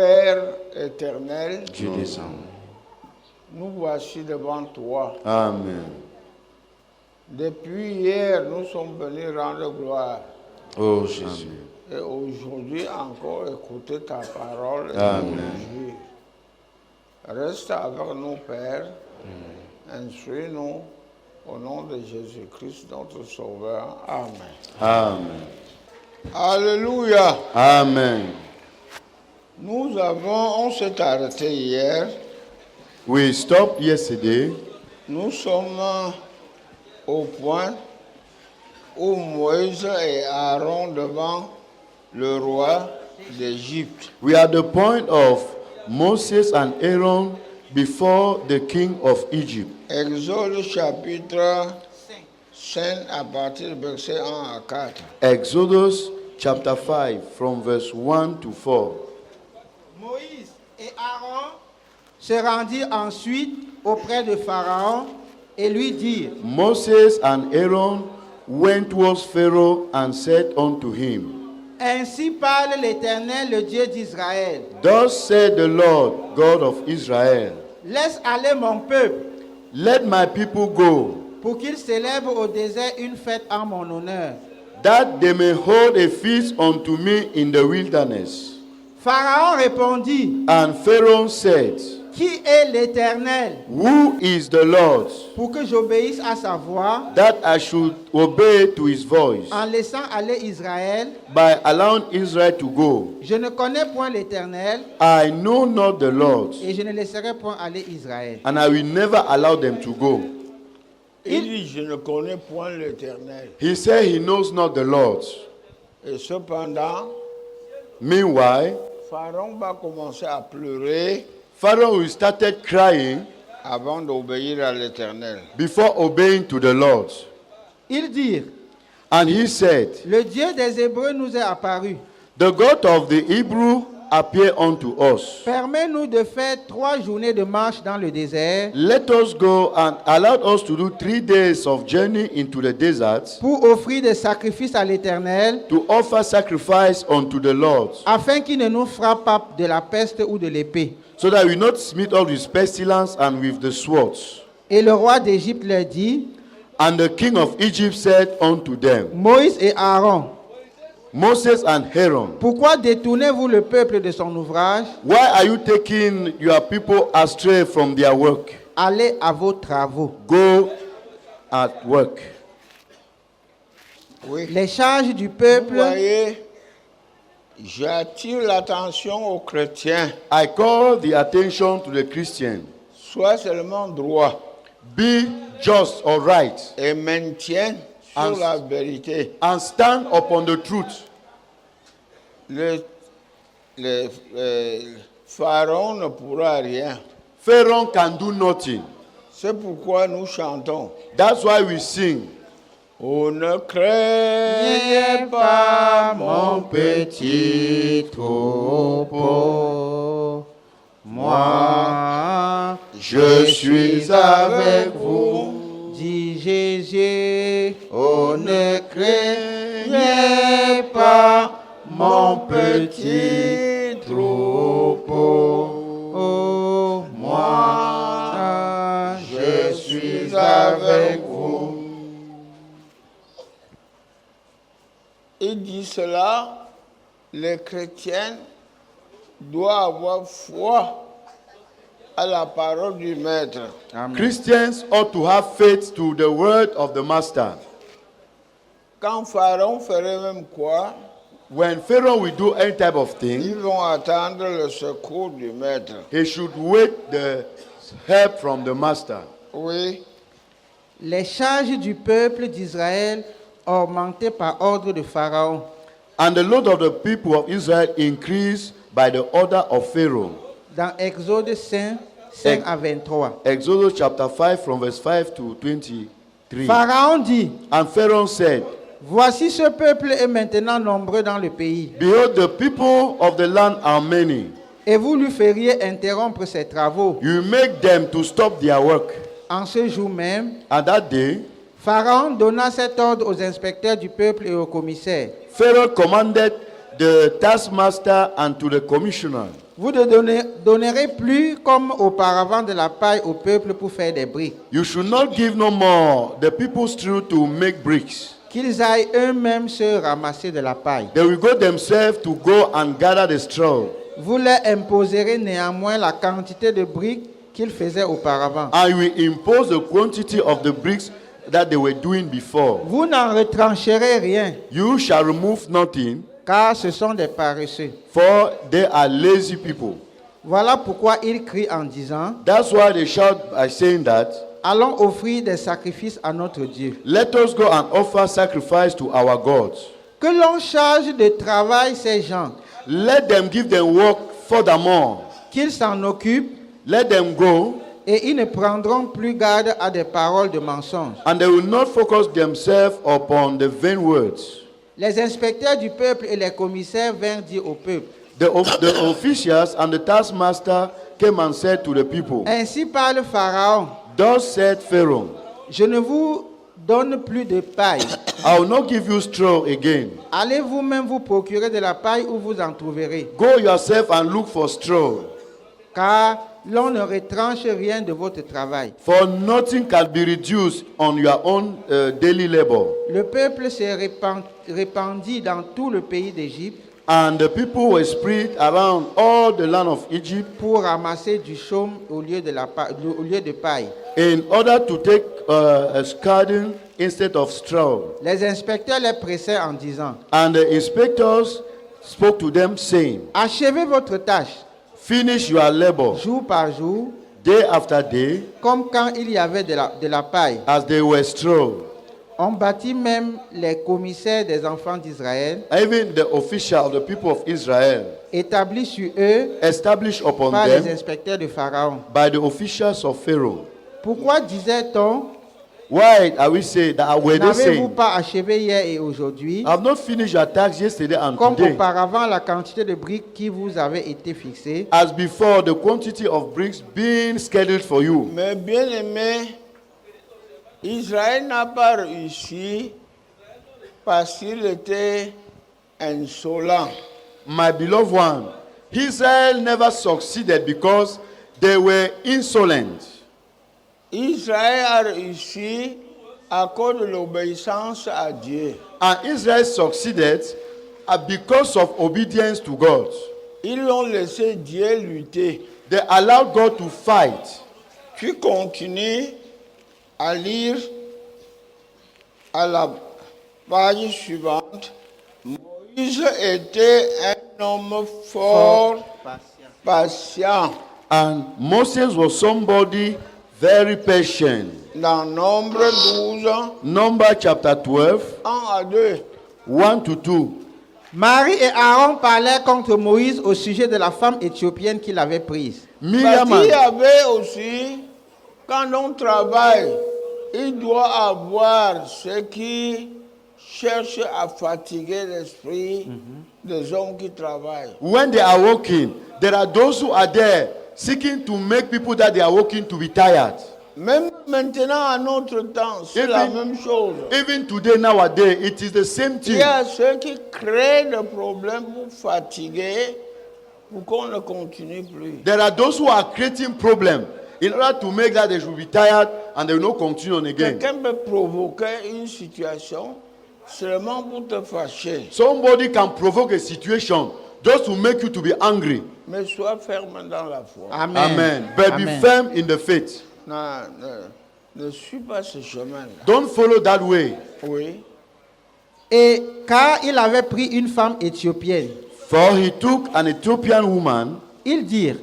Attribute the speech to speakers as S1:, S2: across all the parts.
S1: Père éternel,
S2: Dieu descend.
S1: nous voici devant toi.
S2: Amen.
S1: Depuis hier, nous sommes venus rendre gloire.
S2: Oh Jésus.
S1: Et aujourd'hui encore écouter ta parole et
S2: Amen.
S1: nous réjouir. Reste avec nous, Père. Instruis-nous au nom de Jésus-Christ, notre Sauveur. Amen.
S2: Amen.
S1: Alléluia.
S2: Amen.
S1: On s'est arrêté hier.
S2: We stopped yesterday.
S1: Nous sommes au point où Moïse et Aaron devant le roi d'Égypte.
S2: We are at the point of Moses and Aaron before the king of Egypt.
S1: Exode chapitre 5 à partir du verset 1 à 4.
S2: Exodus chapter 5 from verse 1 to 4.
S3: Moïse et Aaron se rendirent ensuite auprès de Pharaon et lui dirent:
S2: Moses and Aaron went towards Pharaoh and said unto him,
S3: Ainsi parle l'Éternel, le Dieu d'Israël.
S2: Thus said the Lord God of Israel,
S3: Laisse aller mon peuple,
S2: let my people go,
S3: pour qu'il célèbre au désert une fête en mon honneur.
S2: that they may hold a feast unto me in the wilderness.
S3: Pharaon répondit:
S2: And Pharaoh said,
S3: Qui est l'Éternel,
S2: Who is the Lord,
S3: pour que j'obéisse à sa voix,
S2: that I should obey to his voice,
S3: en laissant aller Israël?
S2: by allowing Israel to go?
S3: Je ne connais point l'Éternel,
S2: I know not the Lord,
S3: et je ne laisserai point aller Israël.
S2: and I will never allow them to go.
S1: Il dit, je ne connais point l'Éternel.
S2: He said he knows not the Lord.
S1: Et cependant,
S2: Meanwhile,
S1: Pharaon va commencer à pleurer
S2: Pharaoh started crying
S1: avant d'obéir à l'Éternel.
S2: before obeying to the Lord.
S3: Ils dirent:
S2: And he said,
S3: Le Dieu des Hébreux nous est apparu.
S2: The God of the Hebrew appeared unto us.
S3: Permets-nous de faire 3 journées de marche dans le désert
S2: Let us go, and allowed us to do 3 days of journey into the desert
S3: pour offrir des sacrifices à l'Éternel,
S2: to offer sacrifice unto the Lord,
S3: afin qu'il ne nous frappe pas de la peste ou de l'épée.
S2: so that we not smite us with pestilence and with the swords.
S3: Et le roi d'Égypte leur dit:
S2: And the king of Egypt said unto them,
S3: Moïse et Aaron,
S2: Moses and Aaron,
S3: pourquoi détournez-vous le peuple de son ouvrage?
S2: why are you taking your people astray from their work?
S3: Allez à vos travaux.
S2: Go at work.
S1: Oui.
S3: Les charges du
S1: Vous
S3: peuple
S1: voyez, j'attire l'attention aux chrétiens.
S2: I call the attention to the Christian.
S1: Sois seulement droit
S2: Be just or right,
S1: et maintiens sur la vérité.
S2: and stand upon the truth.
S1: Le Pharaon ne pourra rien.
S2: Pharaoh can do nothing.
S1: C'est pourquoi nous chantons.
S2: That's why we sing.
S1: On ne craignez pas mon petit troupeau.
S3: Moi,
S2: Je suis avec vous.
S3: dit Jésus,
S2: Oh, ne craignez pas mon petit troupeau.
S3: oh, moi,
S2: Je suis avec vous.
S1: Il dit cela, les chrétiens doivent avoir foi à la parole du Maître.
S2: Christians ought to have faith to the word of the Master.
S1: Quand Pharaon ferait même quoi,
S2: When Pharaoh will do any type of thing,
S1: ils vont attendre le secours du Maître.
S2: he should wait the help from the Master.
S1: Oui,
S3: les charges du peuple d'Israël augmentaient par ordre de Pharaon.
S2: And the load of the people of Israel increased by the order of Pharaoh.
S3: Dans Exode 5 à 23.
S2: Exodus chapter 5 from verse 5 to 23.
S3: Pharaon dit:
S2: And Pharaoh said,
S3: Voici ce peuple est maintenant nombreux dans le pays,
S2: Behold, the people of the land are many.
S3: et vous lui feriez interrompre ses travaux.
S2: You make them to stop their work.
S3: En ce jour même,
S2: And that day,
S3: Pharaon donna cet ordre aux inspecteurs du peuple et aux commissaires.
S2: Pharaoh commanded the taskmaster and to the commissioner.
S3: Vous ne donnerez plus comme auparavant de la paille au peuple pour faire des briques.
S2: You should not give no more the people's straw to make bricks.
S3: Qu'ils aillent eux-mêmes se ramasser de la paille.
S2: They will go themselves to go and gather the straw.
S3: Vous leur imposerez néanmoins la quantité de briques qu'ils faisaient auparavant.
S2: And we impose the quantity of the bricks that they were doing before.
S3: Vous n'en retrancherez rien,
S2: You shall remove nothing,
S3: car ce sont des paresseux.
S2: for they are lazy people.
S3: Voilà pourquoi ils crient en disant,
S2: That's why they shout by saying that,
S3: allons offrir des sacrifices à notre Dieu.
S2: let us go and offer sacrifice to our gods.
S3: Que l'on charge de travail ces gens,
S2: Let them give them work furthermore.
S3: qu'ils s'en occupent,
S2: Let them go,
S3: et ils ne prendront plus garde à des paroles de mensonge.
S2: and they will not focus themselves upon the vain words.
S3: Les inspecteurs du peuple et les commissaires vinrent dire au peuple,
S2: The officials and the taskmaster came and said to the people,
S3: ainsi parle Pharaon,
S2: Thus said Pharaoh,
S3: je ne vous donne plus de paille.
S2: I will not give you straw again.
S3: Allez vous-même vous procurer de la paille où vous en trouverez,
S2: Go yourself and look for straw,
S3: car l'on ne retranche rien de votre travail.
S2: for nothing can be reduced on your own daily labor.
S3: Le peuple s'est répandit dans tout le pays d'Égypte
S2: And the people were spread around all the land of Egypt
S3: pour ramasser du chaume au lieu de paille.
S2: in order to take a scarding instead of straw.
S3: Les inspecteurs les pressaient en disant,
S2: And the inspectors spoke to them, saying,
S3: achevez votre tâche,
S2: Finish your labor
S3: jour par jour,
S2: day after day,
S3: comme quand il y avait de la paille.
S2: as they were straw.
S3: On bâtit même les commissaires des enfants d'Israël,
S2: Even the official, the people of Israel,
S3: établis sur eux
S2: established upon
S3: par les
S2: them
S3: inspecteurs de Pharaon.
S2: by the officials of Pharaoh.
S3: Pourquoi disait-on,
S2: Why are we saying that? Were they
S3: n'avez-vous
S2: saying,
S3: pas achevé hier et aujourd'hui,
S2: I have not finished your tax yesterday and
S3: comme
S2: today,
S3: auparavant la quantité de briques qui vous avait été fixée?
S2: as before the quantity of bricks being scheduled for you?
S1: Mais bien aimé, Israël n'a pas réussi parce qu'il était insolent.
S2: My beloved one, Israel never succeeded because they were insolent.
S1: Israël a réussi à cause de l'obéissance à Dieu.
S2: And Israel succeeded because of obedience to God.
S1: Ils l'ont laissé Dieu lutter.
S2: They allowed God to fight.
S1: Tu continues à lire à la page suivante. Moïse était un homme fort, patient.
S2: And Moses was somebody very patient.
S1: Dans Nombre 12,
S2: Number chapter 12,
S1: 1 à 2.
S2: 1 to 2.
S3: Marie et Aaron parlaient contre Moïse au sujet de la femme éthiopienne qu'il avait prise.
S1: Parce
S2: Miriam
S1: qu'il y
S2: and,
S1: avait aussi, quand on travaille, il doit avoir ceux qui cherchent à fatiguer l'esprit des hommes qui travaillent.
S2: when they are working, there are those who are there seeking to make people that they are working to be tired.
S1: Même maintenant, à notre temps, c'est
S2: Even-
S1: la même chose.
S2: Even today, nowadays, it is the same
S1: Il
S2: thing.
S1: y a ceux qui créent des problèmes pour fatiguer, pour qu'on ne continue plus.
S2: There are those who are creating problems in order to make that they should be tired and they will not continue on again.
S1: Quelqu'un peut provoquer une situation seulement pour te fâcher.
S2: Somebody can provoke a situation just to make you to be angry.
S1: Mais sois ferme dans la foi.
S3: Amen.
S2: Amen. But be
S3: Amen.
S2: firm in the faith.
S1: Ne suis pas ce chemin-là.
S2: Don't follow that way.
S1: Oui.
S3: Et car il avait pris une femme éthiopienne,
S2: For he took an Ethiopian woman,
S3: ils dirent,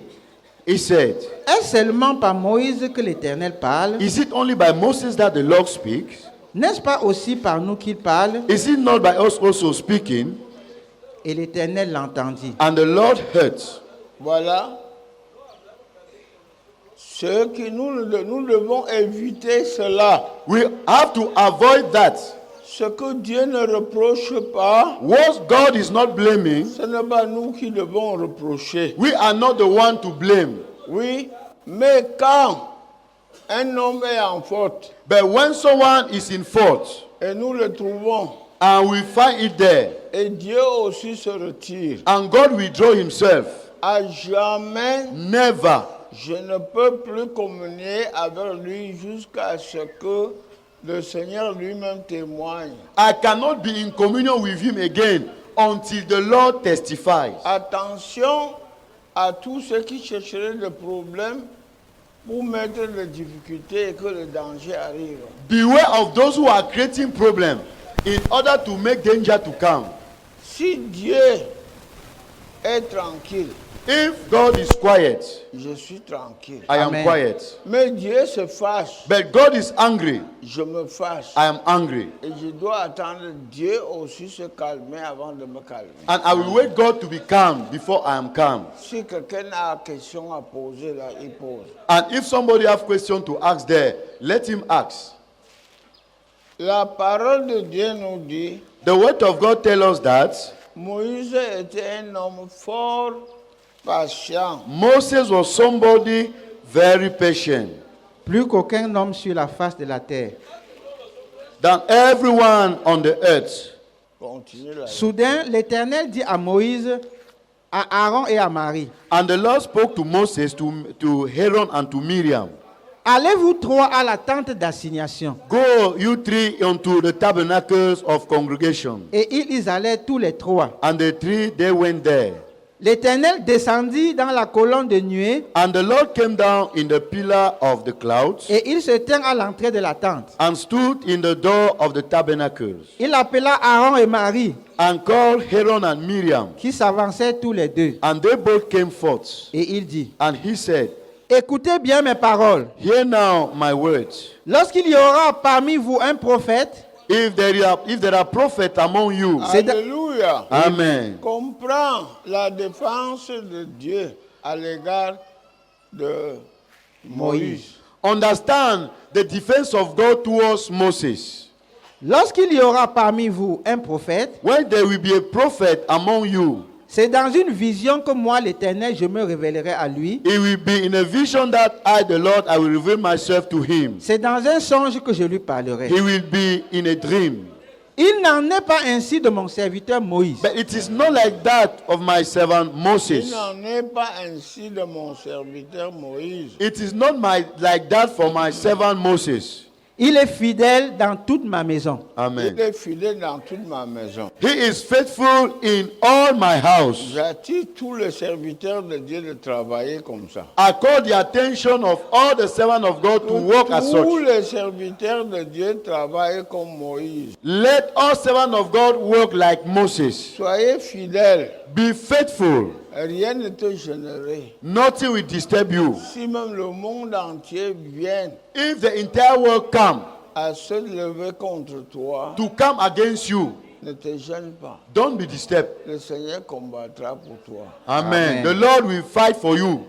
S2: he said,
S3: est-ce seulement par Moïse que l'Éternel parle?
S2: Is it only by Moses that the Lord speaks?
S3: N'est-ce pas aussi par nous qu'il parle?
S2: Is it not by us also speaking?
S3: Et l'Éternel l'entendit.
S2: And the Lord heard.
S1: Voilà. Ce que nous devons éviter cela.
S2: We have to avoid that.
S1: Ce que Dieu ne reproche pas,
S2: What God is not blaming,
S1: ce n'est pas nous qui devons reprocher.
S2: we are not the one to blame.
S1: Oui, mais quand un homme est en faute
S2: But when someone is in fault
S1: et nous le trouvons
S2: And we find it there.
S1: Et Dieu aussi se retire.
S2: And God withdraw himself.
S1: À jamais,
S2: Never.
S1: je ne peux plus communier avec lui jusqu'à ce que le Seigneur lui-même témoigne.
S2: I cannot be in communion with him again until the Lord testifies.
S1: Attention à tous ceux qui chercheraient des problèmes pour mettre des difficultés et que le danger arrive.
S2: Beware of those who are creating problems in order to make danger to come.
S1: Si Dieu est tranquille,
S2: If God is quiet,
S1: je suis tranquille.
S2: I am
S3: Amen.
S2: quiet.
S1: Mais Dieu se fâche,
S2: But God is angry,
S1: je me fâche.
S2: I am angry.
S1: Et je dois attendre Dieu aussi se calmer avant de me calmer.
S2: And I will wait God to be calm before I am calm.
S1: Si quelqu'un a une question à poser, là, il pose.
S2: And if somebody have question to ask there, let him ask.
S1: La parole de Dieu nous dit,
S2: The word of God tells us that
S1: Moïse était un homme fort patient.
S2: Moses was somebody very patient
S3: Plus qu'aucun homme sur la face de la terre.
S2: than everyone on the earth.
S1: Continue là.
S3: Soudain, l'Éternel dit à Moïse, à Aaron et à Marie,
S2: And the Lord spoke to Moses, to Aaron and to Miriam.
S3: allez-vous trois à la tente d'assignation.
S2: Go, you three, into the tabernacles of congregation.
S3: Et ils allaient tous les trois.
S2: And the three, they went there.
S3: L'Éternel descendit dans la colonne de nuée
S2: And the Lord came down in the pillar of the clouds
S3: et il se tint à l'entrée de la tente.
S2: and stood in the door of the tabernacles
S3: Il appela Aaron et Marie
S2: and called Aaron and Miriam.
S3: qui s'avançaient tous les deux.
S2: And they both came forth.
S3: Et il dit,
S2: And he said,
S3: écoutez bien mes paroles.
S2: Hear now my words.
S3: Lorsqu'il y aura parmi vous un prophète,
S2: If there are prophets among you,
S1: Alléluia.
S2: Amen.
S1: Comprends la défense de Dieu à l'égard de Moïse.
S2: Understand the defense of God towards Moses.
S3: lorsqu'il y aura parmi vous un prophète,
S2: When there will be a prophet among you,
S3: c'est dans une vision que moi, l'Éternel, je me révélerai à lui.
S2: it will be in a vision that I, the Lord, I will reveal myself to him.
S3: C'est dans un songe que je lui parlerai.
S2: He will be in a dream.
S3: Il n'en est pas ainsi de mon serviteur Moïse.
S2: But it is not like that of my servant
S1: Il
S2: Moses.
S1: n'en est pas ainsi de mon serviteur Moïse.
S2: It is not like that for my servant Moses.
S3: Il est fidèle dans toute ma maison.
S2: Amen.
S1: Il est fidèle dans toute ma maison.
S2: He is faithful in all my house.
S1: J'attire tous les serviteurs de Dieu de travailler comme ça.
S2: I call the attention of all the servants of God to walk as
S1: Tous
S2: such.
S1: les serviteurs de Dieu travaillent comme Moïse.
S2: Let all servants of God work like Moses.
S1: Soyez fidèles.
S2: Be faithful.
S1: Rien ne te gênerait.
S2: Nothing will disturb you.
S1: Si même le monde entier vient
S2: If the entire world come
S1: à se lever contre toi,
S2: to come against you,
S1: ne te gêne pas.
S2: don't be disturbed.
S1: Le Seigneur combattra pour toi.
S2: Amen.
S3: Amen.
S2: The Lord will fight for you.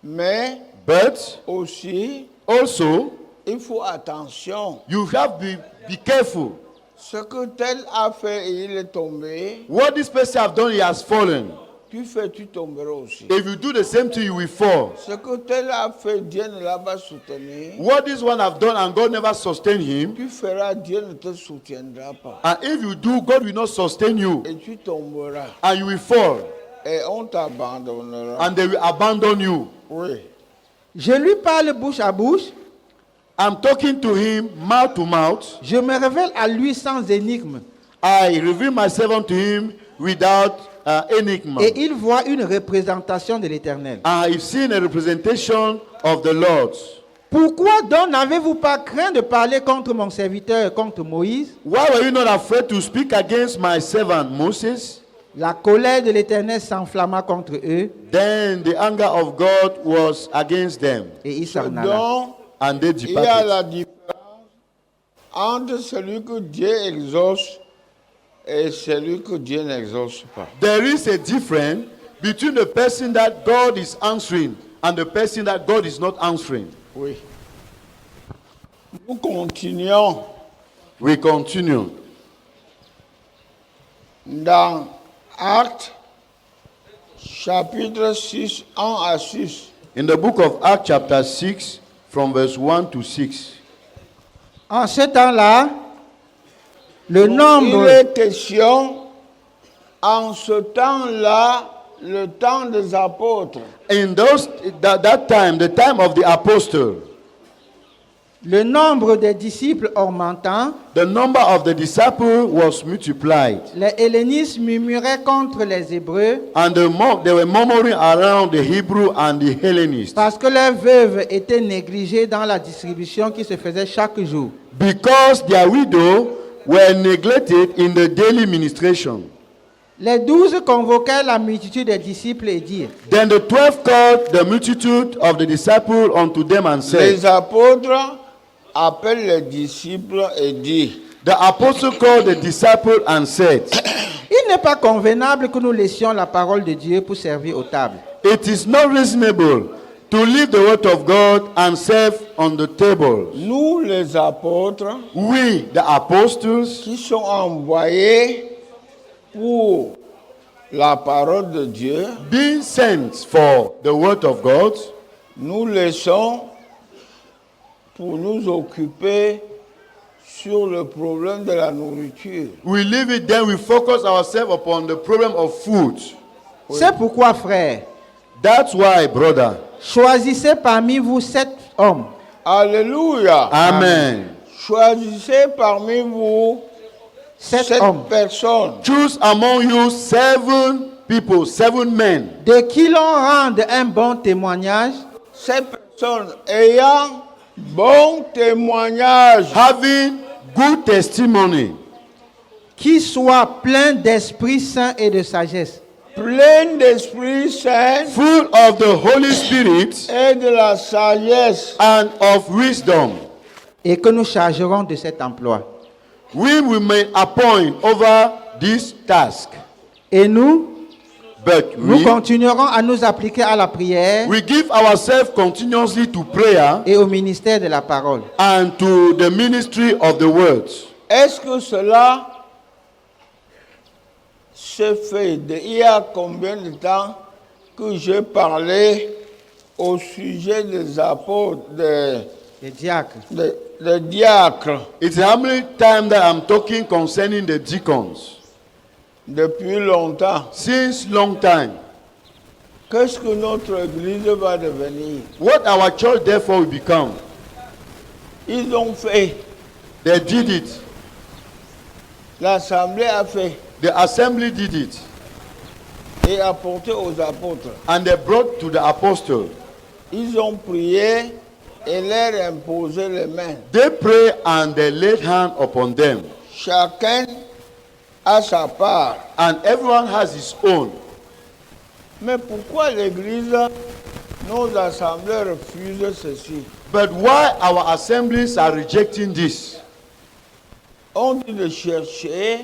S1: Mais
S2: But
S1: aussi,
S2: also,
S1: il faut attention.
S2: you have to be careful.
S1: Ce que tel a fait et il est tombé,
S2: What this person have done, he has fallen.
S1: tu fais, tu tomberas aussi.
S2: If you do the same thing, you will fall.
S1: Ce que tel a fait, Dieu ne l'a pas soutenu.
S2: What this one have done and God never sustained him.
S1: Tu feras, Dieu ne te soutiendra pas.
S2: And if you do, God will not sustain you.
S1: Et tu tomberas.
S2: And you will fall.
S1: Et on t'abandonnera.
S2: And they will abandon you.
S1: Oui.
S3: Je lui parle bouche à bouche.
S2: I'm talking to him mouth to mouth.
S3: Je me révèle à lui sans énigme.
S2: I reveal myself unto him without enigma.
S3: Et il voit une représentation de l'Éternel.
S2: I've seen a representation of the Lord.
S3: Pourquoi donc n'avez-vous pas craint de parler contre mon serviteur, contre Moïse?
S2: Why were you not afraid to speak against my servant Moses?
S3: La colère de l'Éternel s'enflamma contre eux
S2: Then the anger of God was against them,
S3: et il s'en alla.
S1: Donc,
S2: and they
S1: il y a
S2: departed.
S1: la différence entre celui que Dieu exauce et celui que Dieu n'exauce pas.
S2: There is a difference between the person that God is answering and the person that God is not answering.
S1: Oui. Nous continuons
S2: We continue.
S1: dans Actes, chapitre 6, 1 à 6.
S2: In the book of Acts chapter 6, from verse 1 to 6.
S3: En ce temps-là, Le
S1: Il
S3: nombre,
S1: est question, en ce temps-là, le temps des apôtres.
S2: In that time, the time of the apostle,
S3: le nombre des disciples augmentant,
S2: the number of the disciples was multiplied.
S3: les hellénistes murmuraient contre les Hébreux
S2: And they were murmuring around the Hebrew and the Hellenists.
S3: parce que leurs veuves étaient négligées dans la distribution qui se faisait chaque jour.
S2: Because their widows were neglected in the daily ministration.
S3: Les 12 convoquèrent la multitude des disciples et dirent,
S2: Then the 12 called the multitude of the disciples unto them and said,
S1: Les apôtres appellent les disciples et disent,
S2: the apostle called the disciples and said,
S3: il n'est pas convenable que nous laissions la parole de Dieu pour servir aux tables.
S2: it is not reasonable to leave the word of God and serve on the table.
S1: nous les apôtres
S2: We, the apostles,
S1: qui sont envoyés pour la parole de Dieu,
S2: being sent for the word of God,
S1: nous laissons pour nous occuper sur le problème de la nourriture.
S2: we leave it, then we focus ourselves upon the problem of food.
S3: C'est pourquoi, frères,
S2: That's why, brother.
S3: choisissez parmi vous 7 hommes
S1: Alléluia.
S2: Amen.
S1: Choisissez parmi vous
S3: 7
S1: 7
S3: hommes
S1: personnes
S2: Choose among you 7 people, 7 men,
S3: de qui l'on rende un bon témoignage,
S1: 7 personnes ayant bon témoignage,
S2: having good testimony,
S3: qui soient pleins d'Esprit Saint et de sagesse.
S1: plein d'Esprit Saint
S2: full of the Holy Spirit
S1: et de la sagesse.
S2: and of wisdom.
S3: Et que nous chargerons de cet emploi.
S2: We may appoint over this task,
S3: Et nous,
S2: but
S3: nous continuerons à nous appliquer à la prière
S2: we give ourselves continuously to prayer
S3: et au ministère de la parole.
S2: and to the ministry of the word.
S1: Est-ce que cela se fait il y a combien de temps que j'ai parlé au sujet des apôtres,
S3: Les diacres.
S1: des diacres
S2: It's how many times that I'm talking concerning the deacons?
S1: depuis longtemps?
S2: Since long time.
S1: Qu'est-ce que notre Église va devenir?
S2: What our church therefore will become?
S1: Ils ont fait,
S2: They did it.
S1: l'Assemblée a fait
S2: The assembly did it.
S1: et apporté aux apôtres.
S2: And they brought to the apostle.
S1: Ils ont prié et leur imposé les mains.
S2: They pray and they laid hand upon them.
S1: Chacun a sa part.
S2: And everyone has his own.
S1: Mais pourquoi l'Église, nos assemblées refusent ceci?
S2: But why our assemblies are rejecting this?
S1: On dit de chercher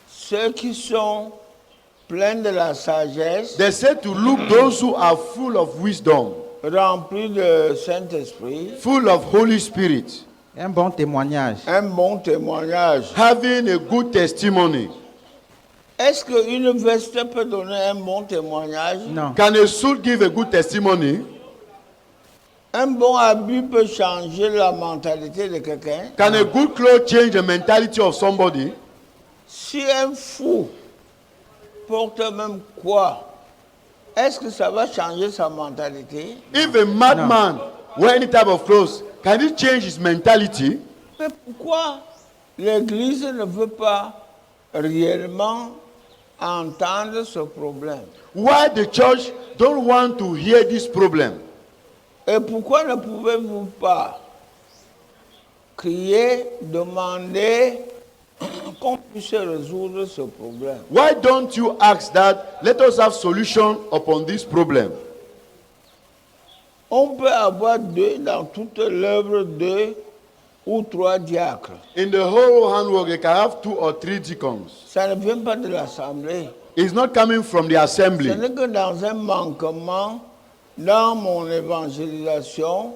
S1: ceux qui sont pleins de la sagesse,
S2: They said to look those who are full of wisdom,
S1: remplis de Saint-Esprit,
S2: full of Holy Spirit,
S3: Un bon témoignage.
S1: un bon témoignage.
S2: having a good testimony.
S1: Est-ce qu'une veste peut donner un bon témoignage?
S3: Non.
S2: Can a suit give a good testimony?
S1: Un bon habit peut changer la mentalité de quelqu'un?
S2: Can a good clothes change the mentality of somebody?
S1: Si un fou porte même quoi, est-ce que ça va changer sa mentalité?
S2: If a madman wear any type of clothes, can it change his mentality?
S1: Mais pourquoi l'Église ne veut pas réellement entendre ce problème?
S2: Why the church don't want to hear this problem?
S1: Et pourquoi ne pouvez-vous pas crier, demander qu'on puisse résoudre ce problème?
S2: Why don't you ask that let us have solution upon this problem?
S1: On peut avoir dans toute l'œuvre 2 ou 3 diacres.
S2: In the whole handwork, you can have 2 or 3 deacons.
S1: Ça ne vient pas de l'Assemblée.
S2: It's not coming from the
S1: Ce
S2: assembly.
S1: n'est que dans un manquement, dans mon évangélisation,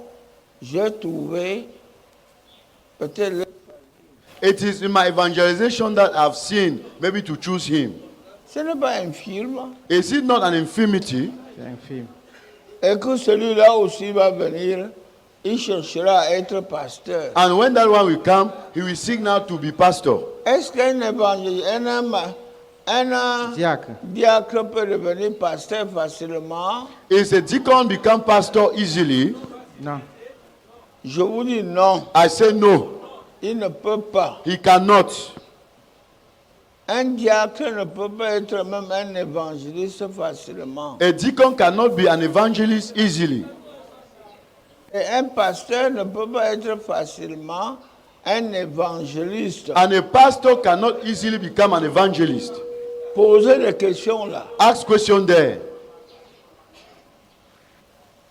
S1: j'ai trouvé peut-être
S2: It is in my evangelization that I've seen maybe to choose him.
S1: ce n'est pas infirme.
S2: Is it not an infirmity?
S3: C'est un film.
S1: Et que celui-là aussi va venir il cherchera à être pasteur.
S2: And when that one will come, he will seek now to be pastor.
S1: Est-ce qu'un évangéliste, un
S3: Diacre.
S1: diacre peut devenir pasteur facilement?
S2: Is a deacon become pastor easily?
S3: Non.
S1: Je vous dis non,
S2: I say no.
S1: il ne peut pas.
S2: He cannot.
S1: Un diacre ne peut pas être même un évangéliste facilement.
S2: A deacon cannot be an evangelist easily.
S1: Et un pasteur ne peut pas être facilement un évangéliste.
S2: And a pastor cannot easily become an evangelist.
S1: Posez des questions là.
S2: Ask question there.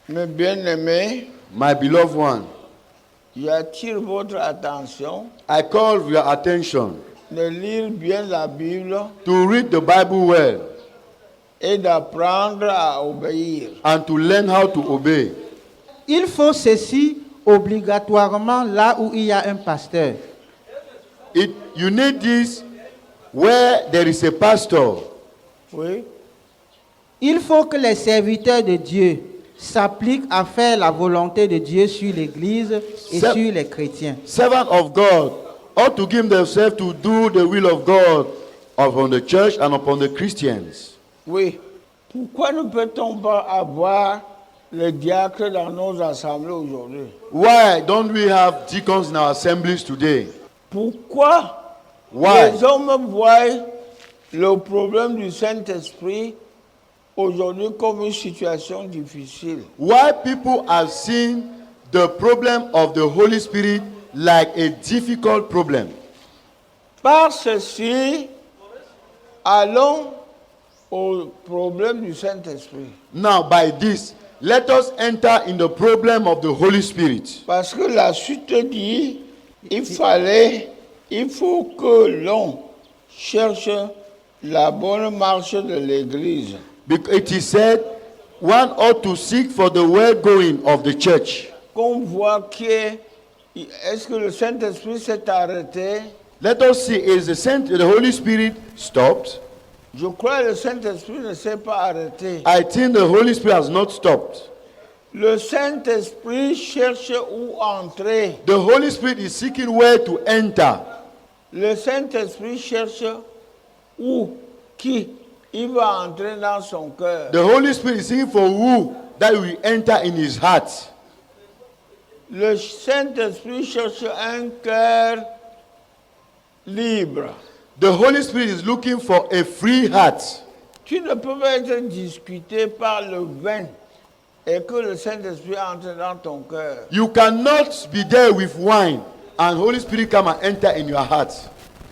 S1: Mes bien-aimés,
S2: My beloved one,
S1: j'attire votre attention
S2: I call your attention
S1: de lire bien la Bible
S2: to read the Bible well
S1: et d'apprendre à obéir.
S2: and to learn how to obey.
S3: Il faut ceci obligatoirement là où il y a un pasteur.
S2: You need this where there is a pastor.
S1: Oui.
S3: Il faut que les serviteurs de Dieu s'appliquent à faire la volonté de Dieu sur l'Église et
S2: C'est-
S3: sur les chrétiens.
S2: Servant of God ought to give themselves to do the will of God upon the church and upon the Christians.
S1: Oui. Pourquoi ne peut-on pas avoir les diacres dans nos assemblées aujourd'hui?
S2: Why don't we have deacons in our assemblies today?
S1: Pourquoi
S2: Why?
S1: les hommes voient le problème du Saint-Esprit aujourd'hui comme une situation difficile?
S2: Why people have seen the problem of the Holy Spirit like a difficult problem?
S1: Par ceci, allons au problème du Saint-Esprit.
S2: Now, by this, let us enter in the problem of the Holy Spirit.
S1: Parce que la suite dit, il faut que l'on cherche la bonne marche de l'Église.
S2: Because it is said, one ought to seek for the well-going of the church.
S1: Qu'on voit que, est-ce que le Saint-Esprit s'est arrêté?
S2: Let us see, is the Holy Spirit stopped?
S1: Je crois que le Saint-Esprit ne s'est pas arrêté.
S2: I think the Holy Spirit has not stopped.
S1: Le Saint-Esprit cherche où entrer.
S2: The Holy Spirit is seeking where to enter.
S1: Le Saint-Esprit cherche où, qui il va entrer dans son cœur.
S2: The Holy Spirit is seeking for who that will enter in his heart.
S1: Le Saint-Esprit cherche un cœur libre.
S2: The Holy Spirit is looking for a free heart.
S1: Tu ne peux pas être discuté par le vin et que le Saint-Esprit entre dans ton cœur.
S2: You cannot be there with wine and Holy Spirit come and enter in your heart.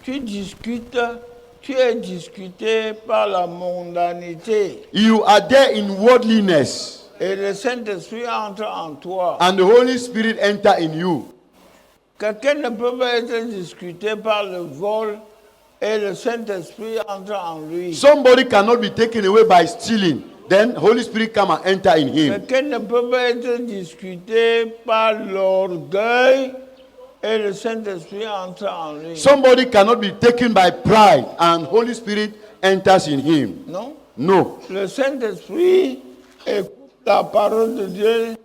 S1: Tu es discuté par la mondanité
S2: You are there in worldliness
S1: et le Saint-Esprit entre en toi.
S2: and the Holy Spirit enter in you.
S1: Quelqu'un ne peut pas être discuté par le vol et le Saint-Esprit entre en lui.
S2: Somebody cannot be taken away by stealing. Then Holy Spirit come and enter in him.
S1: Quelqu'un ne peut pas être discuté par l'orgueil et le Saint-Esprit entre en lui.
S2: Somebody cannot be taken by pride and Holy Spirit enters in him.
S1: Non?
S2: No.
S1: Le Saint-Esprit écoute la parole de Dieu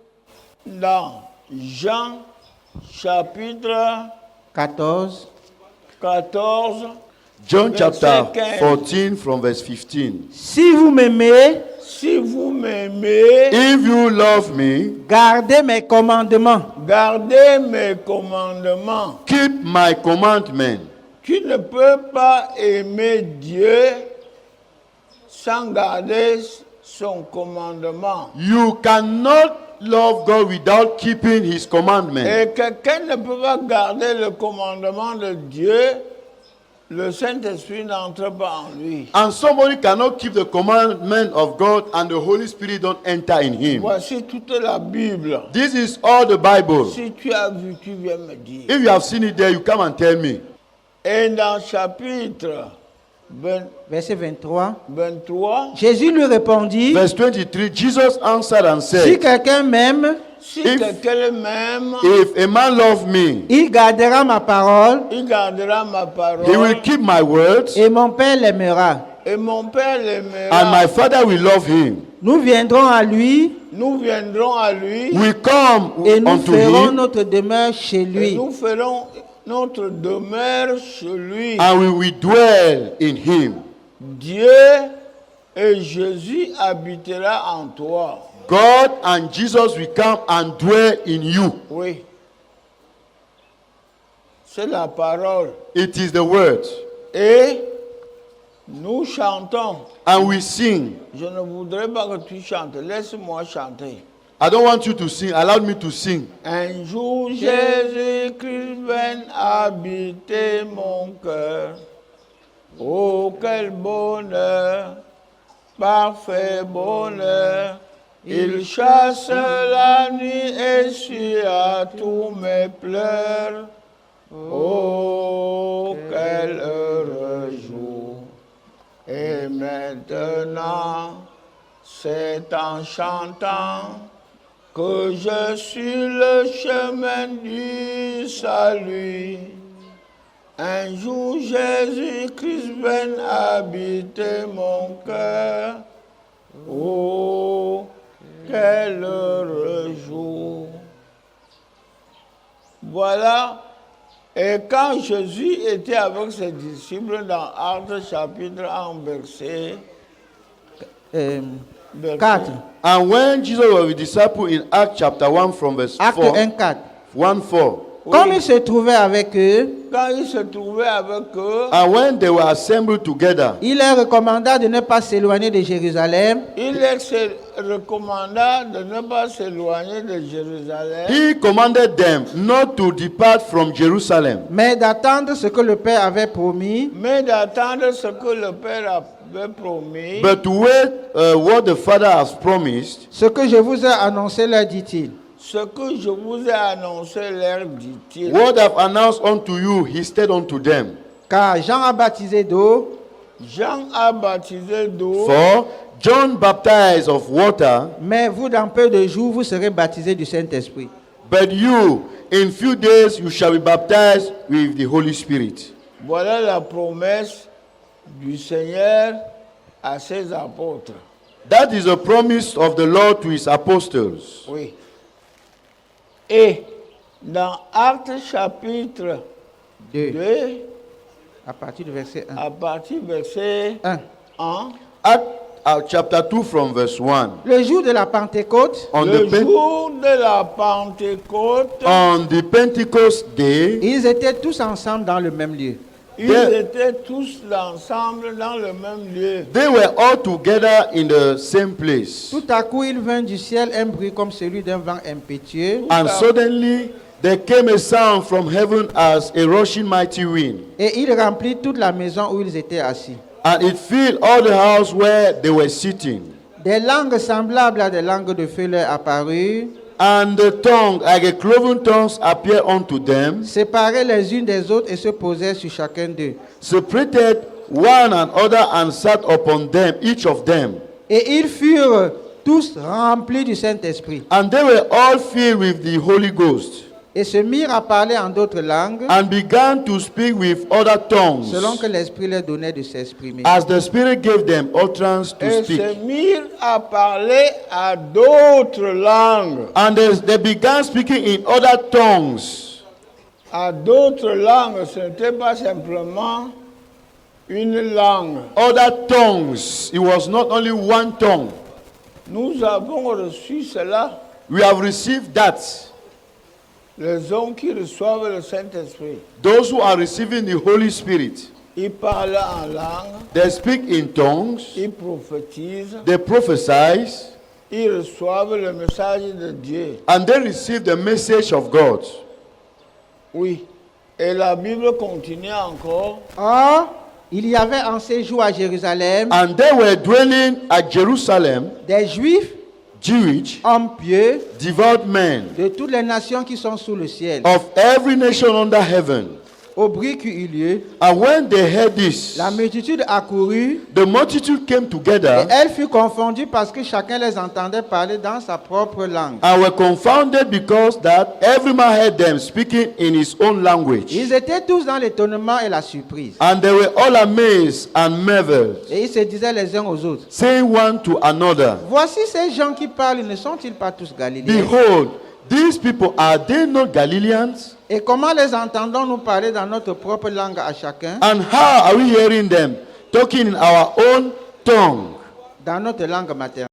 S1: dans Jean chapitre
S3: 14.
S1: 14.
S2: John chapter
S1: Verset 15.
S2: 14 from verse 15.
S3: Si vous m'aimez,
S1: Si vous m'aimez,
S2: If you love me,
S3: gardez mes commandements.
S1: gardez mes commandements.
S2: keep my commandment.
S1: Tu ne peux pas aimer Dieu sans garder son commandement.
S2: You cannot love God without keeping his commandment.
S1: Et quelqu'un ne peut pas garder le commandement de Dieu, le Saint-Esprit n'entre pas en lui.
S2: And somebody cannot keep the commandment of God and the Holy Spirit don't enter in him.
S1: Voici toute la Bible.
S2: This is all the Bible.
S1: Si tu as vu, tu viens me dire.
S2: If you have seen it there, you come and tell me.
S1: Et dans chapitre
S3: Verset 23.
S1: 23,
S3: Jésus lui répondit,
S2: Verse 23, Jesus answered and
S3: si
S2: said,
S3: quelqu'un m'aime,
S1: si
S2: If-
S1: quelqu'un m'aime,
S2: If a man love me,
S3: il gardera ma parole
S1: il gardera ma parole.
S2: he will keep my words,
S3: et mon Père l'aimera.
S1: Et mon Père
S2: and
S1: l'aimera.
S2: my Father will love him.
S3: Nous viendrons à lui
S1: nous viendrons à lui
S2: we come
S3: et nous
S2: unto
S3: ferons
S2: him,
S3: notre demeure chez
S1: et
S3: lui.
S1: nous ferons notre demeure chez lui.
S2: and we will dwell in him.
S1: Dieu et Jésus habitera en toi.
S2: God and Jesus will come and dwell in you.
S1: Oui. C'est la parole.
S2: It is the word.
S1: Et nous chantons.
S2: And we sing.
S1: Je ne voudrais pas que tu chantes. Laisse-moi chanter.
S2: I don't want you to sing. Allow me to sing.
S1: Un jour, Jésus-Christ vint habiter mon cœur. Oh, quel bonheur, parfait bonheur. Il chasse la nuit et suit à tous mes pleurs. Oh, quel heureux jour. Et maintenant, c'est en chantant que je suis le chemin du salut. Un jour, Jésus-Christ vint habiter mon cœur. Oh, quel heureux jour. Voilà. Et quand Jésus était avec ses disciples dans Actes chapitre 1, verset
S3: 4.
S2: And when Jesus was with disciples in Acts chapter 1 from verse
S3: Acte
S2: 4,
S3: 1, 4.
S2: 1:4.
S3: Comme il se trouvait avec eux,
S1: quand il se trouvait avec eux,
S2: And when they were assembled together,
S3: il leur recommanda de ne pas s'éloigner de Jérusalem,
S1: il leur recommanda de ne pas s'éloigner de Jérusalem,
S2: he commanded them not to depart from Jerusalem,
S3: mais d'attendre ce que le Père avait promis,
S1: mais d'attendre ce que le Père avait promis.
S2: but to wait what the Father has promised.
S3: ce que je vous ai annoncé, leur dit-il.
S1: Ce que je vous ai annoncé, leur dit-il.
S2: What I've announced unto you, he said unto them.
S3: Car Jean a baptisé d'eau,
S1: Jean a baptisé d'eau,
S2: For John baptized of water,
S3: mais vous, dans peu de jours, vous serez baptisés du Saint-Esprit.
S2: but you, in few days, you shall be baptized with the Holy Spirit.
S1: voilà la promesse du Seigneur à ses apôtres.
S2: That is a promise of the Lord to his apostles.
S1: Oui. Et dans Actes chapitre
S3: 2,
S1: 2,
S3: à partir du verset 1.
S1: à partir du verset
S3: 1.
S1: 1,
S2: Acts chapter 2 from verse 1.
S3: Le jour de la Pentecôte,
S2: On
S1: le
S2: the, Pen-
S1: jour de la Pentecôte,
S2: on the Pentecost day,
S3: ils étaient tous ensemble dans le même lieu.
S1: ils étaient tous ensemble dans le même lieu.
S2: they were all together in the same place.
S3: Tout à coup, il vint du ciel un bruit comme celui d'un vent impétueux,
S2: And suddenly there came a sound from heaven as a rushing mighty wind,
S3: et il remplit toute la maison où ils étaient assis.
S2: and it filled all the house where they were sitting.
S3: Des langues semblables à des langues de feu leur apparurent,
S2: And the tongue, like a cloven tongues, appeared unto them,
S3: séparées les unes des autres et se posaient sur chacun d'eux.
S2: separated one another, and sat upon them, each of them.
S3: Et ils furent tous remplis du Saint-Esprit,
S2: And they were all filled with the Holy Ghost,
S3: et se mirent à parler en d'autres langues,
S2: and began to speak with other tongues,
S3: selon que l'Esprit leur donnait de s'exprimer.
S2: as the Spirit gave them utterance to
S1: Et
S2: speak.
S1: se mirent à parler à d'autres langues.
S2: And they began speaking in other tongues.
S1: À d'autres langues, ce n'était pas simplement une langue.
S2: Other tongues. It was not only one tongue.
S1: Nous avons reçu cela,
S2: We have received that.
S1: les hommes qui reçoivent le Saint-Esprit.
S2: Those who are receiving the Holy Spirit,
S1: Ils parlent en langue,
S2: they speak in tongues,
S1: ils prophétisent,
S2: they prophesy,
S1: ils reçoivent le message de Dieu.
S2: and they receive the message of God.
S1: Oui. Et la Bible continue encore.
S3: Or, il y avait en séjour à Jérusalem
S2: And they were dwelling at Jerusalem,
S3: des Juifs,
S2: Jewish,
S3: hommes pieux,
S2: devout men
S3: de toutes les nations qui sont sous le ciel.
S2: of every nation under heaven.
S3: au bruit qui eut lieu,
S2: And when they heard this,
S3: la multitude accourut
S2: the multitude came
S3: et
S2: together
S3: elle fut confondue parce que chacun les entendait parler dans sa propre langue.
S2: and were confounded because that every man heard them speaking in his own language.
S3: Ils étaient tous dans l'étonnement et la surprise.
S2: And they were all amazed and marveled,
S3: Et ils se disaient les uns aux autres,
S2: saying one to another,
S3: voici ces gens qui parlent, ne sont-ils pas tous Galiléens?
S2: Behold, these people, are they not Galileans?
S3: Et comment les entendons-nous parler dans notre propre langue à chacun,
S2: And how are we hearing them talking in our own tongue?
S3: dans notre langue maternelle?